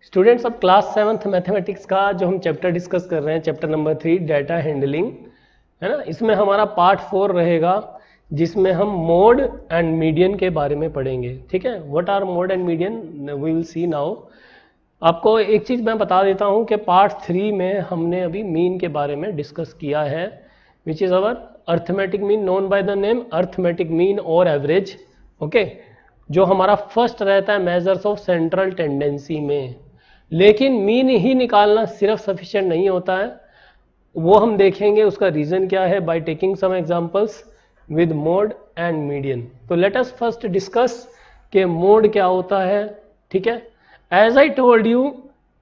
Students, अब class 7th mathematics का जो हम चैप्टर डिस्कस कर रहे हैं, चैप्टर नंबर 3 डाटा हैंडलिंग, है ना। इसमें हमारा पार्ट 4 रहेगा जिसमें हम मोड एंड मीडियन के बारे में पढ़ेंगे। ठीक है, what are mode and median we will see now. आपको एक चीज़ मैं बता देता हूँ कि पार्ट 3 में हमने अभी मीन के बारे में डिस्कस किया है, which is our arithmetic mean known by the name arithmetic mean और एवरेज। ओके, जो हमारा फर्स्ट रहता है मेजर्स ऑफ सेंट्रल टेंडेंसी में। लेकिन मीन ही निकालना सिर्फ सफिशिएंट नहीं होता है, वो हम देखेंगे उसका रीजन क्या है by taking some examples with mode and median. तो लेट अस फर्स्ट डिस्कस कि मोड क्या होता है। ठीक है, as I told you,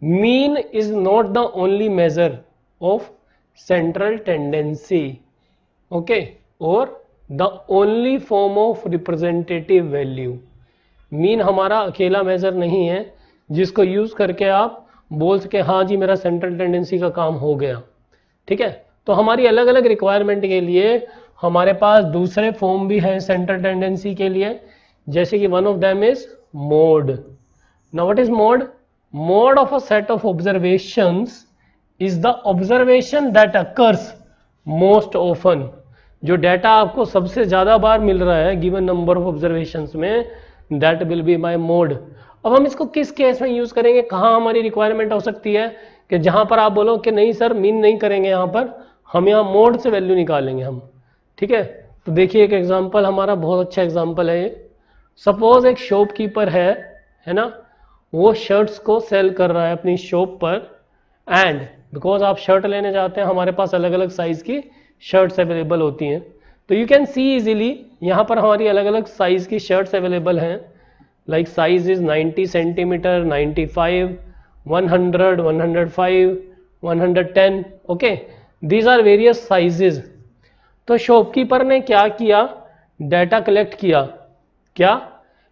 mean is not the only measure of central tendency, okay, और the only form of representative value. Mean हमारा अकेला मेजर नहीं है जिसको यूज करके आप बोल सके हाँ जी मेरा सेंट्रल टेंडेंसी का काम हो गया। ठीक है, तो हमारी अलग अलग रिक्वायरमेंट के लिए हमारे पास दूसरे फॉर्म भी हैं सेंट्रल टेंडेंसी के लिए, जैसे कि one of them is mode. Now what is mode? Mode of a set of observations is the observation that occurs most often. जो डाटा आपको सबसे ज्यादा बार मिल रहा है गिवन नंबर ऑफ ऑब्जर्वेशंस में, that will be my mode. अब हम इसको किस केस में यूज करेंगे, कहाँ हमारी रिक्वायरमेंट हो सकती है कि जहां पर आप बोलो कि नहीं सर मीन नहीं करेंगे, यहां पर हम यहाँ मोड से वैल्यू निकालेंगे हम। ठीक है, तो देखिए एक एग्जांपल हमारा बहुत अच्छा एग्जांपल है ये। सपोज एक शॉपकीपर है ना, वो शर्ट्स को सेल कर रहा है अपनी शॉप पर, एंड बिकॉज आप शर्ट लेने जाते हैं, हमारे पास अलग अलग साइज की शर्ट्स अवेलेबल होती हैं, तो यू कैन सी इजीली यहाँ पर हमारी अलग अलग साइज की शर्ट्स अवेलेबल हैं। like size is 90 centimeter, 95, 100, 105, 110. okay, these are various sizes. तो शॉपकीपर ने क्या किया, डाटा कलेक्ट किया, क्या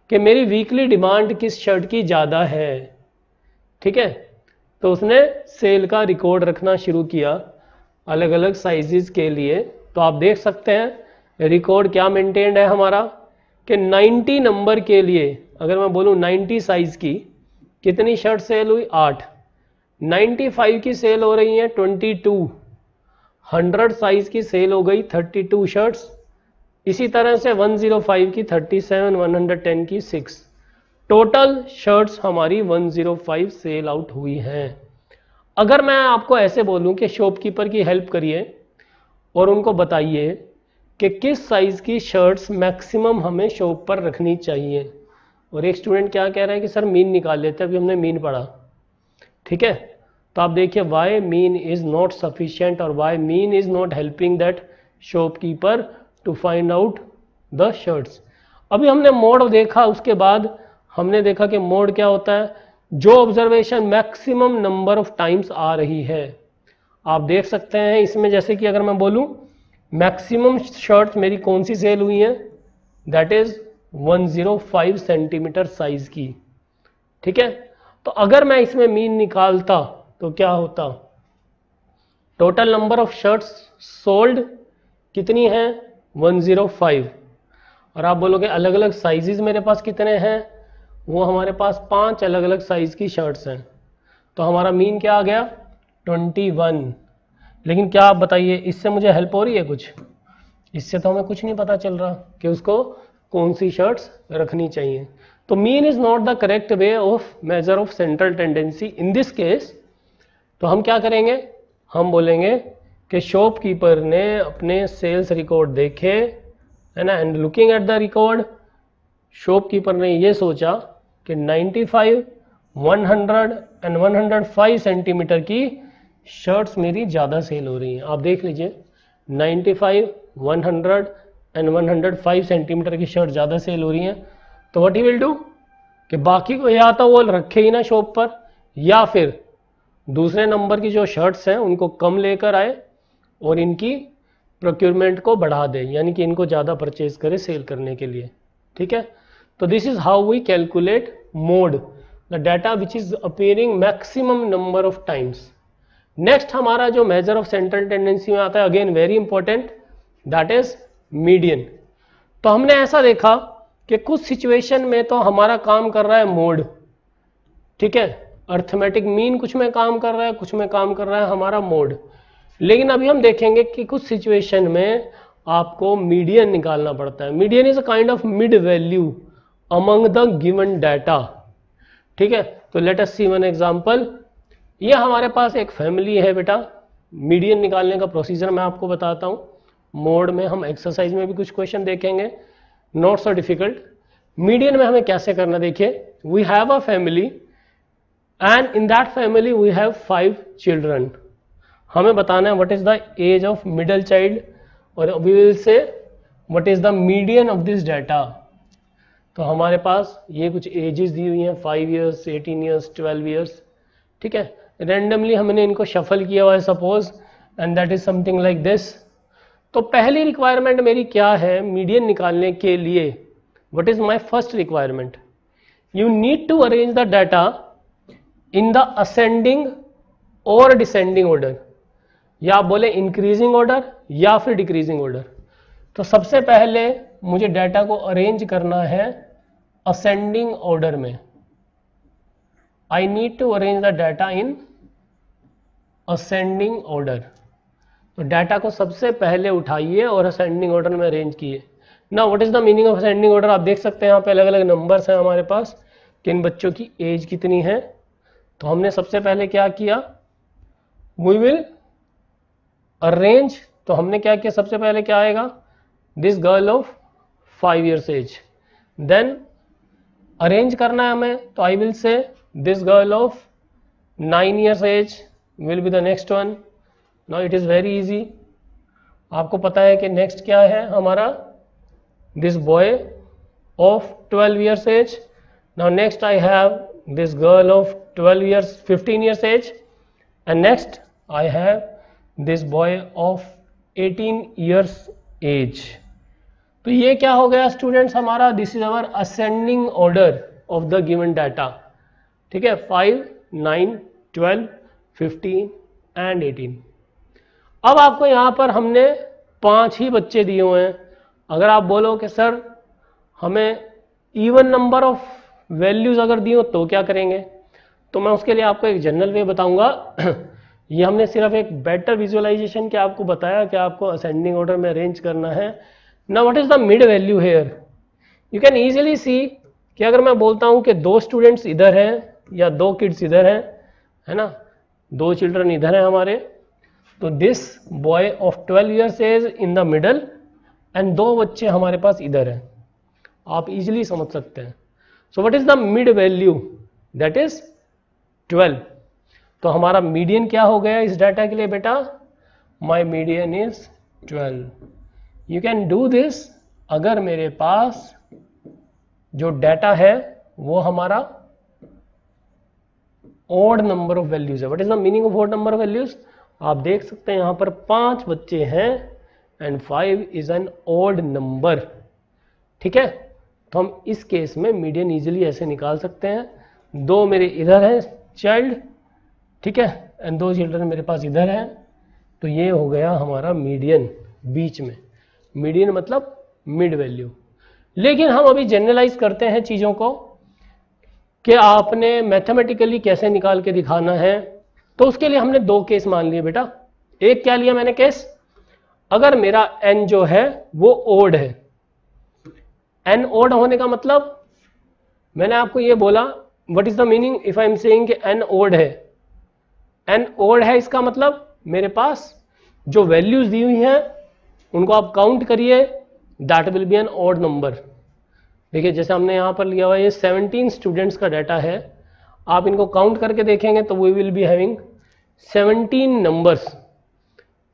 कि मेरी वीकली डिमांड किस शर्ट की ज़्यादा है। ठीक है, तो उसने सेल का रिकॉर्ड रखना शुरू किया अलग अलग साइजेस के लिए। तो आप देख सकते हैं रिकॉर्ड क्या मेंटेन्ड है हमारा कि 90 नंबर के लिए अगर मैं बोलूं 90 साइज की कितनी शर्ट सेल हुई, 8। 95 की सेल हो रही है 22, 100 साइज की सेल हो गई 32 शर्ट्स, इसी तरह से 105 की 37, 110 की 6। टोटल शर्ट्स हमारी 105 सेल आउट हुई हैं। अगर मैं आपको ऐसे बोलूं कि शॉपकीपर की हेल्प करिए और उनको बताइए कि किस साइज की शर्ट्स मैक्सिमम हमें शॉप पर रखनी चाहिए, और एक स्टूडेंट क्या कह रहा है कि सर मीन निकाल लेते हैं, अभी हमने मीन पढ़ा। ठीक है, तो आप देखिए why mean is not sufficient और why mean is not helping that shopkeeper to find out the shirts. अभी हमने मोड देखा, उसके बाद हमने देखा कि मोड क्या होता है, जो observation maximum number of times आ रही है। आप देख सकते हैं इसमें, जैसे कि अगर मैं बोलूं मैक्सिमम शर्ट्स मेरी कौन सी सेल हुई है, दैट इज 105 सेंटीमीटर साइज की। ठीक है, तो अगर मैं इसमें मीन निकालता तो क्या होता, total number of shirts sold कितनी है 105, और आप बोलोगे अलग अलग साइजेस मेरे पास कितने हैं, वो हमारे पास 5 अलग अलग साइज की शर्ट्स हैं, तो हमारा मीन क्या आ गया 21। लेकिन क्या आप बताइए इससे मुझे हेल्प हो रही है कुछ? इससे तो हमें कुछ नहीं पता चल रहा कि उसको कौन सी शर्ट्स रखनी चाहिए। तो mean is not the correct way of major of central tendency in this case. तो हम क्या करेंगे, हम बोलेंगे कि शॉपकीपर ने अपने सेल्स रिकॉर्ड देखे, है ना, and looking at the record shopkeeper ने ये सोचा कि 95, 100 एंड 105 सेंटीमीटर की शर्ट्स मेरी ज़्यादा सेल हो रही हैं। आप देख लीजिए 95, 100 एंड 105 सेंटीमीटर की शर्ट ज़्यादा सेल हो रही हैं, तो व्हाट ही विल डू कि बाकी को या तो वो रखे ही ना शॉप पर, या फिर दूसरे नंबर की जो शर्ट्स हैं उनको कम लेकर आए और इनकी प्रोक्योरमेंट को बढ़ा दे, यानी कि इनको ज़्यादा परचेज करे सेल करने के लिए। ठीक है, तो this is how we calculate mode, the data which is appearing maximum number of times. Next हमारा जो मेजर ऑफ सेंट्रल टेंडेंसी में आता है, again very important, that is median. तो हमने ऐसा देखा कि कुछ सिचुएशन में तो हमारा काम कर रहा है मोड, ठीक है, अर्थमेटिक मीन कुछ में काम कर रहा है, कुछ में काम कर रहा है हमारा मोड। लेकिन अभी हम देखेंगे कि कुछ सिचुएशन में आपको मीडियन निकालना पड़ता है। Median is a kind of mid value among the given data. ठीक है, तो लेट अस सी वन एग्जांपल। ये हमारे पास एक फैमिली है बेटा। मीडियन निकालने का प्रोसीजर मैं आपको बताता हूं। मोड में हम एक्सरसाइज में भी कुछ क्वेश्चन देखेंगे, नॉट सो डिफिकल्ट। मीडियन में हमें कैसे करना, देखिए we have a family and in that family we have 5 children. हमें बताना है what is the age of middle child और we will say what is the median of this data. तो हमारे पास ये कुछ एजेस दी हुई हैं, 5 ईयर्स, 18 ईयर्स, 12 ईयर्स। ठीक है, रैंडमली हमने इनको शफल किया हुआ है suppose, and that is something like this. तो पहली रिक्वायरमेंट मेरी क्या है मीडियन निकालने के लिए? What is my first requirement? You need to arrange the data in the ascending और डिसेंडिंग ऑर्डर, या आप बोले इंक्रीजिंग ऑर्डर या फिर डिक्रीजिंग ऑर्डर। तो सबसे पहले मुझे डाटा को अरेंज करना है असेंडिंग ऑर्डर में। I need to arrange the data in ascending order. तो डाटा को सबसे पहले उठाइए और असेंडिंग ऑर्डर में अरेंज किए। ना what is the meaning of ascending order? आप देख सकते हैं यहाँ पे अलग अलग नंबर्स हैं हमारे पास, किन बच्चों की एज कितनी है। तो हमने सबसे पहले क्या किया, वी विल अरेंज। तो हमने क्या किया, सबसे पहले क्या आएगा, this girl of 5 years age. Then arrange करना है हमें, तो I will say this girl of 9 years age will be the next one. Now it is very easy, आपको पता है कि नेक्स्ट क्या है हमारा, this boy of 12 years age. Now next I have this girl of 15 years age, and next I have this boy of 18 years age. तो ये क्या हो गया स्टूडेंट्स हमारा, this is our ascending order of the given data. ठीक है, 5, 9, 12, 15 and 18। अब आपको यहाँ पर हमने 5 ही बच्चे दिए हुए हैं। अगर आप बोलो कि सर हमें इवन नंबर ऑफ वैल्यूज अगर दी हो तो क्या करेंगे, तो मैं उसके लिए आपको एक जनरल वे बताऊंगा। ये हमने सिर्फ एक बेटर विजुअलाइजेशन के आपको बताया कि आपको असेंडिंग ऑर्डर में अरेंज करना है। Now what is the mid value here? You can easily सी कि अगर मैं बोलता हूं कि 2 स्टूडेंट्स इधर हैं या 2 किड्स इधर हैं, है ना, 2 चिल्ड्रन इधर हैं हमारे, तो this boy of 12 years age in the middle and 2 बच्चे हमारे पास इधर हैं। आप इजीली समझ सकते हैं। So what is the mid value? That is 12. तो हमारा मीडियन क्या हो गया इस डाटा के लिए बेटा? My median is 12. You can do this अगर मेरे पास जो डाटा है वो हमारा odd number of values है। What is the meaning of odd number of values? आप देख सकते हैं यहाँ पर 5 बच्चे हैं and 5 is an odd number। ठीक है, तो हम इस केस में मीडियन इजीली ऐसे निकाल सकते हैं। 2 मेरे इधर हैं चाइल्ड, ठीक है, एंड 2 चिल्ड्रन मेरे पास इधर हैं। तो ये हो गया हमारा मीडियन बीच में। मीडियन मतलब मिड वैल्यू। लेकिन हम अभी जनरलाइज करते हैं चीज़ों को कि आपने मैथमेटिकली कैसे निकाल के दिखाना है। तो उसके लिए हमने 2 केस मान लिए बेटा। एक क्या लिया मैंने केस, अगर मेरा n जो है वो ओड है। n ओड होने का मतलब मैंने आपको ये बोला, what is the meaning if I am saying कि n ओड है। n ओड है इसका मतलब मेरे पास जो वैल्यूज दी हुई हैं उनको आप काउंट करिए, that will be an odd number. देखिए जैसे हमने यहाँ पर लिया हुआ ये 17 स्टूडेंट्स का डाटा है, आप इनको काउंट करके देखेंगे तो we will be having 17 numbers.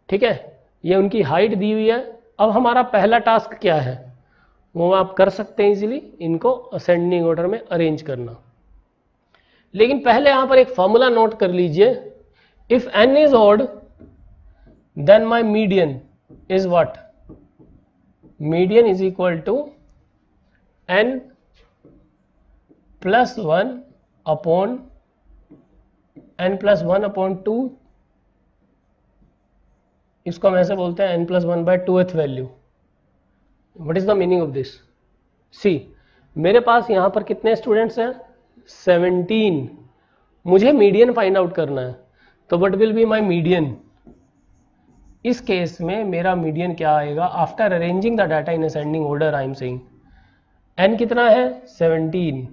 ठीक है, ये उनकी हाइट दी हुई है। अब हमारा पहला टास्क क्या है, वो आप कर सकते हैं इजीली, इनको असेंडिंग ऑर्डर में अरेंज करना। लेकिन पहले यहां पर एक फॉर्मूला नोट कर लीजिए, if n is odd then my median is what, median is equal to n plus 1 upon n plus 1 upon 2, इसको हम ऐसे बोलते हैं n plus 1 by 2th value. What is the meaning of this? See, मेरे पास यहाँ पर कितने students हैं 17 मुझे मीडियन फाइंड आउट करना है, तो what will be my median? इस केस में मेरा मीडियन क्या आएगा? After arranging the data in ascending order I am saying n कितना है? 17,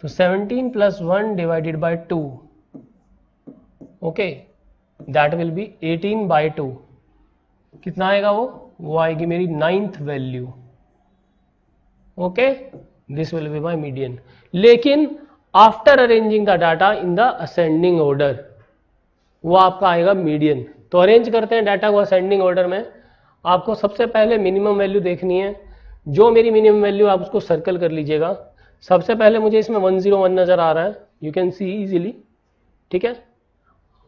तो 17 plus 1 divided by 2, okay, that will be 18 by 2। कितना आएगा वो आएगी मेरी 9th value, okay, this will be my median. लेकिन after arranging the data in the ascending order, वो आपका आएगा मीडियन। तो अरेंज करते हैं डाटा को असेंडिंग ऑर्डर में। आपको सबसे पहले मिनिमम वैल्यू देखनी है। जो मेरी मिनिमम वैल्यू आप उसको सर्कल कर लीजिएगा। सबसे पहले मुझे इसमें 101 नजर आ रहा है, यू कैन सी इजीली, ठीक है।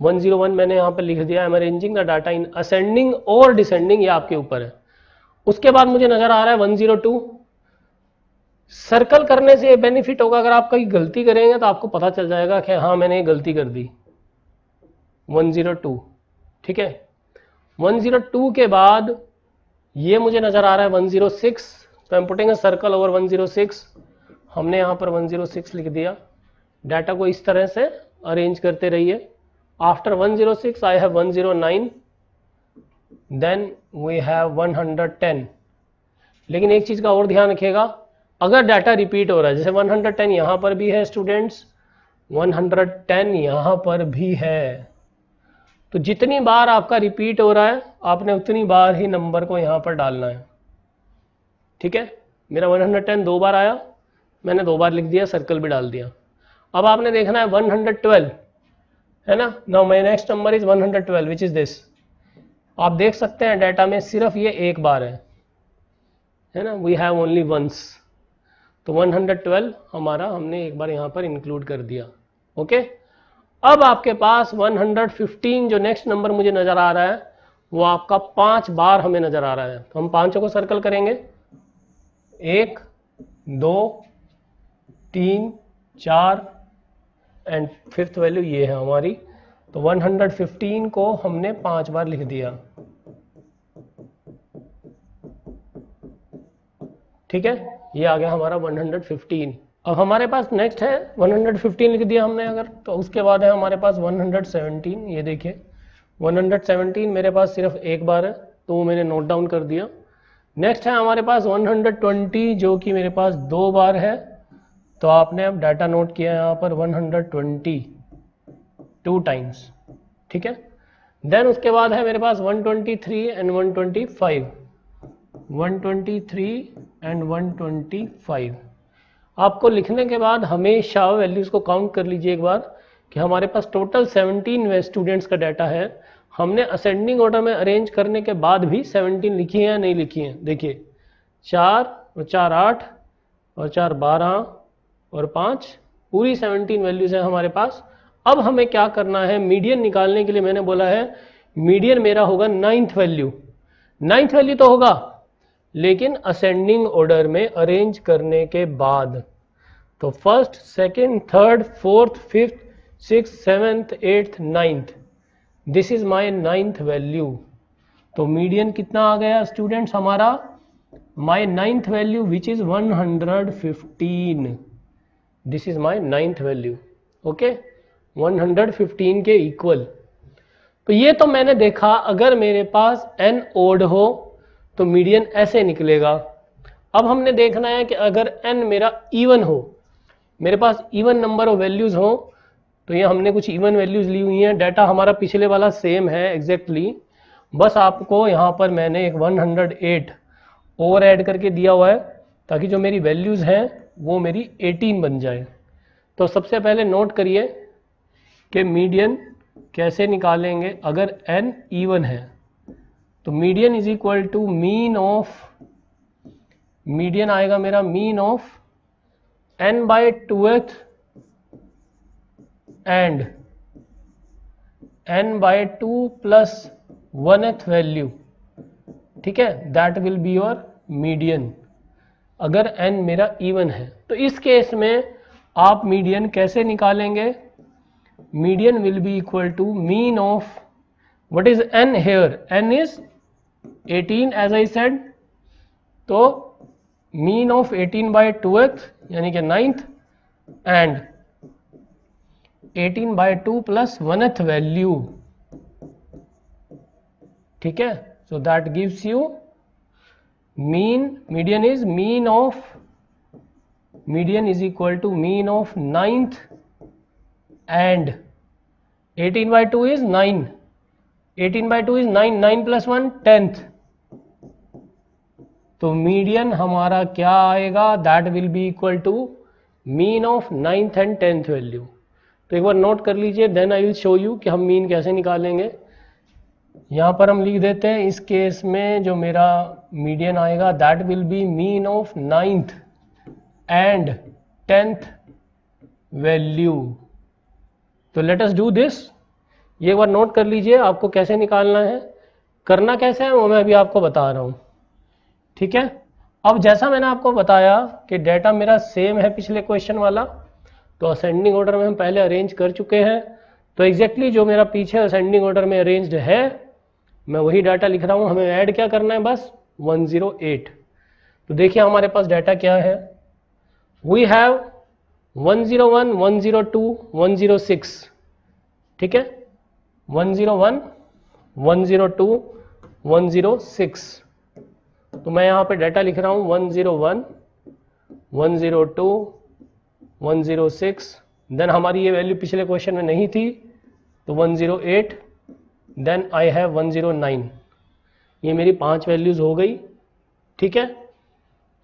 101 मैंने यहाँ पर लिख दिया। I am arranging the data in ascending और डिसेंडिंग, ये आपके ऊपर है। उसके बाद मुझे नजर आ रहा है 102। सर्कल करने से बेनिफिट होगा, अगर आप कहीं गलती करेंगे तो आपको पता चल जाएगा कि हाँ मैंने गलती कर दी। 102, ठीक है। 102 के बाद ये मुझे नजर आ रहा है 106, तो I am putting a circle over 106। हमने यहाँ पर 106 लिख दिया। डाटा को इस तरह से अरेंज करते रहिए। After 106 I have 109, then we have 110। लेकिन एक चीज का और ध्यान रखिएगा, अगर डाटा रिपीट हो रहा है, जैसे 110 यहाँ पर भी है स्टूडेंट्स, 110 यहाँ पर भी है, तो जितनी बार आपका रिपीट हो रहा है आपने उतनी बार ही नंबर को यहाँ पर डालना है, ठीक है। मेरा 110 दो बार आया, मैंने दो बार लिख दिया, सर्कल भी डाल दिया। अब आपने देखना है 112, है ना। Now my next number is 112 which is this. आप देख सकते हैं डाटा में सिर्फ ये एक बार है ना, वी हैव ओनली वंस। तो 112 हमारा हमने एक बार यहाँ पर इंक्लूड कर दिया, ओके। अब आपके पास 115 जो नेक्स्ट नंबर मुझे नजर आ रहा है वो आपका 5 बार हमें नजर आ रहा है। तो हम पांचों को सर्कल करेंगे, 1 2 3 4 एंड फिफ्थ वैल्यू ये है हमारी। तो 115 को हमने 5 बार लिख दिया, ठीक है। ये आ गया हमारा 115। अब हमारे पास नेक्स्ट है 115 लिख दिया हमने अगर, तो उसके बाद है हमारे पास 117। ये देखिए 117 मेरे पास सिर्फ एक बार है, तो वो मैंने नोट डाउन कर दिया। नेक्स्ट है हमारे पास 120 जो कि मेरे पास 2 बार है, तो आपने अब डाटा नोट किया यहाँ पर 120 2 टाइम्स, ठीक है। देन उसके बाद है मेरे पास 123 एंड 125, 123 एंड 125। आपको लिखने के बाद हमेशा वैल्यूज को काउंट कर लीजिए एक बार कि हमारे पास टोटल 17 स्टूडेंट्स का डाटा है। हमने असेंडिंग ऑर्डर में अरेंज करने के बाद भी 17 लिखी है या नहीं लिखी है। देखिए 4 और 4 8 और 4 12 और 5 पूरी 17 वैल्यूज हैं हमारे पास। अब हमें क्या करना है, मीडियन निकालने के लिए मैंने बोला है मीडियन मेरा होगा 9th वैल्यू। 9th वैल्यू तो होगा लेकिन असेंडिंग ऑर्डर में अरेंज करने के बाद। तो first, second, third, fourth, fifth, six, seventh, eighth, 9th, this is my 9th value. तो मीडियन कितना आ गया स्टूडेंट्स हमारा, my 9th value which is 115। This is my 9th value, okay, 115 के इक्वल। तो ये तो मैंने देखा अगर मेरे पास n ओड हो तो मीडियन ऐसे निकलेगा। अब हमने देखना है कि अगर n मेरा इवन हो, मेरे पास इवन नंबर ऑफ वैल्यूज हो, तो ये हमने कुछ इवन वैल्यूज ली हुई हैं। डाटा हमारा पिछले वाला सेम है एग्जैक्टली, बस आपको यहाँ पर मैंने एक 108 ओवर ऐड करके दिया हुआ है ताकि जो मेरी वैल्यूज हैं वो मेरी 18 बन जाए। तो सबसे पहले नोट करिए कि मीडियन कैसे निकालेंगे अगर n इवन है। तो median is equal to mean of, median आएगा मेरा mean of n by 2th and n by 2 plus 1th value, ठीक है, that will be your median अगर n मेरा इवन है। तो इस केस में आप मीडियन कैसे निकालेंगे, median will be equal to mean of, what is n here, n is 18 as I said, तो मीन ऑफ 18 बाय 2th यानी कि 9th and 18/2 plus 1th value, ठीक है। So that gives you median is equal to mean of 9th and 18/2 is 9, 18/2 is 9, 9 plus 1 10th, तो मीडियन हमारा क्या आएगा, that will be equal to mean of 9th and 10th value. तो एक बार नोट कर लीजिए, then I will show you कि हम मीन कैसे निकालेंगे। यहाँ पर हम लिख देते हैं, इस केस में जो मेरा मीडियन आएगा that will B mean of 9th and 10th value. तो लेट अस डू दिस, ये एक बार नोट कर लीजिए आपको कैसे निकालना है, करना कैसे है वो मैं अभी आपको बता रहा हूँ, ठीक है। अब जैसा मैंने आपको बताया कि डेटा मेरा सेम है पिछले क्वेश्चन वाला, तो असेंडिंग ऑर्डर में हम पहले अरेंज कर चुके हैं, तो एग्जैक्टली जो मेरा पीछे असेंडिंग ऑर्डर में अरेंज्ड है मैं वही डाटा लिख रहा हूँ, हमें ऐड क्या करना है, बस 108। तो देखिए हमारे पास डाटा क्या है, वी हैव 101, 102, 106, ठीक है, 101, 102, 106। तो मैं यहाँ पे डाटा लिख रहा हूँ 101, 102, 106, देन हमारी ये वैल्यू पिछले क्वेश्चन में नहीं थी तो 108, देन आई हैव 109। ये मेरी 5 वैल्यूज हो गई, ठीक है।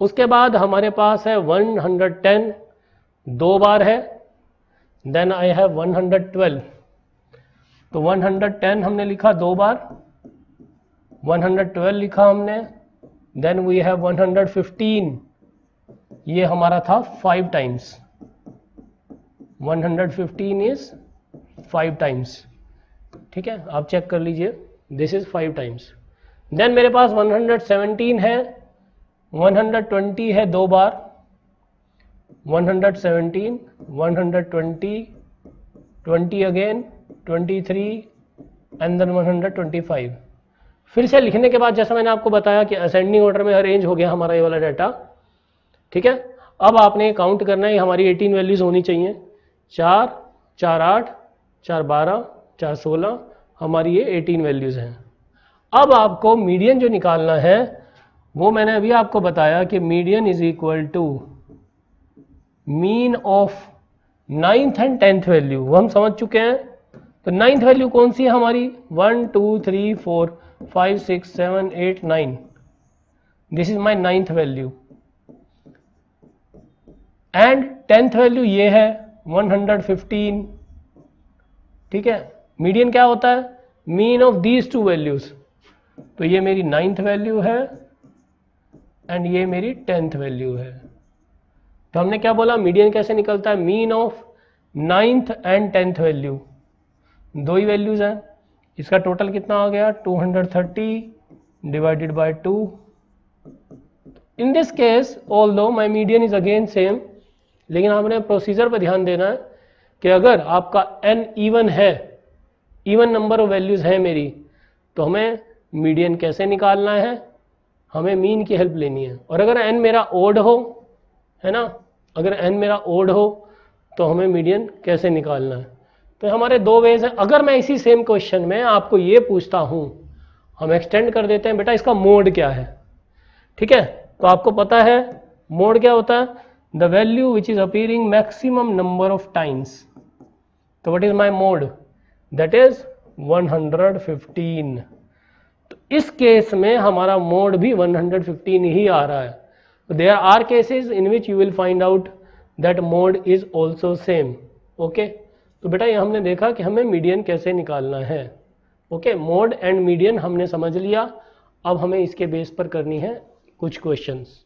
उसके बाद हमारे पास है 110, 2 बार है, देन आई हैव 112। तो 110 हमने लिखा 2 बार, 112 लिखा हमने, देन वी हैव 115, ये हमारा था 5 टाइम्स, 115 इज 5 टाइम्स, ठीक है, आप चेक कर लीजिए, दिस इज 5 टाइम्स। देन मेरे पास 117 है, 120 है 2 बार, 117, 120, 20 अगेन, 23 एंड देन 125। फिर से लिखने के बाद जैसा मैंने आपको बताया कि असेंडिंग ऑर्डर में अरेंज हो गया हमारा ये वाला डाटा, ठीक है। अब आपने काउंट करना है, हमारी 18 वैल्यूज होनी चाहिए, 4, 4, 8, 4, 12, 4, 16, हमारी ये 18 वैल्यूज हैं। अब आपको मीडियन जो निकालना है वो मैंने अभी आपको बताया कि median is equal to mean of 9th and 10th value, वो हम समझ चुके हैं। तो 9th वैल्यू कौन सी है हमारी, 1, 2, 3, 4, 5, 6, 7, 8, 9, this is my 9th value. And 10th value ये है 115, ठीक है। मीडियन क्या होता है, मीन ऑफ दीज 2 वैल्यूज, तो ये मेरी 9th वैल्यू है एंड ये मेरी 10th वैल्यू है। तो हमने क्या बोला, मीडियन कैसे निकलता है, mean of 9th and 10th value, 2 he values हैं, इसका टोटल कितना आ गया 230 divided by 2। In this case although my median is again same, लेकिन आपने प्रोसीजर पर ध्यान देना है कि अगर आपका n इवन है, इवन नंबर ऑफ वैल्यूज है मेरी, तो हमें मीडियन कैसे निकालना है, हमें मीन की हेल्प लेनी है। और अगर n मेरा ओड हो, है ना, अगर n मेरा ओड हो तो हमें मीडियन कैसे निकालना है। तो हमारे 2 वेज हैं। अगर मैं इसी सेम क्वेश्चन में आपको ये पूछता हूँ, हम एक्सटेंड कर देते हैं, बेटा इसका मोड क्या है, ठीक है। तो आपको पता है मोड क्या होता है, the value which is appearing maximum number of times. तो what is my mode, that is 115। तो इस केस में हमारा मोड भी 115 ही आ रहा है। There are cases in which you will find out that mode is also same, okay. तो बेटा ये हमने देखा कि हमें मीडियन कैसे निकालना है, ओके। मोड एंड मीडियन हमने समझ लिया, अब हमें इसके बेस पर करनी है कुछ क्वेश्चंस।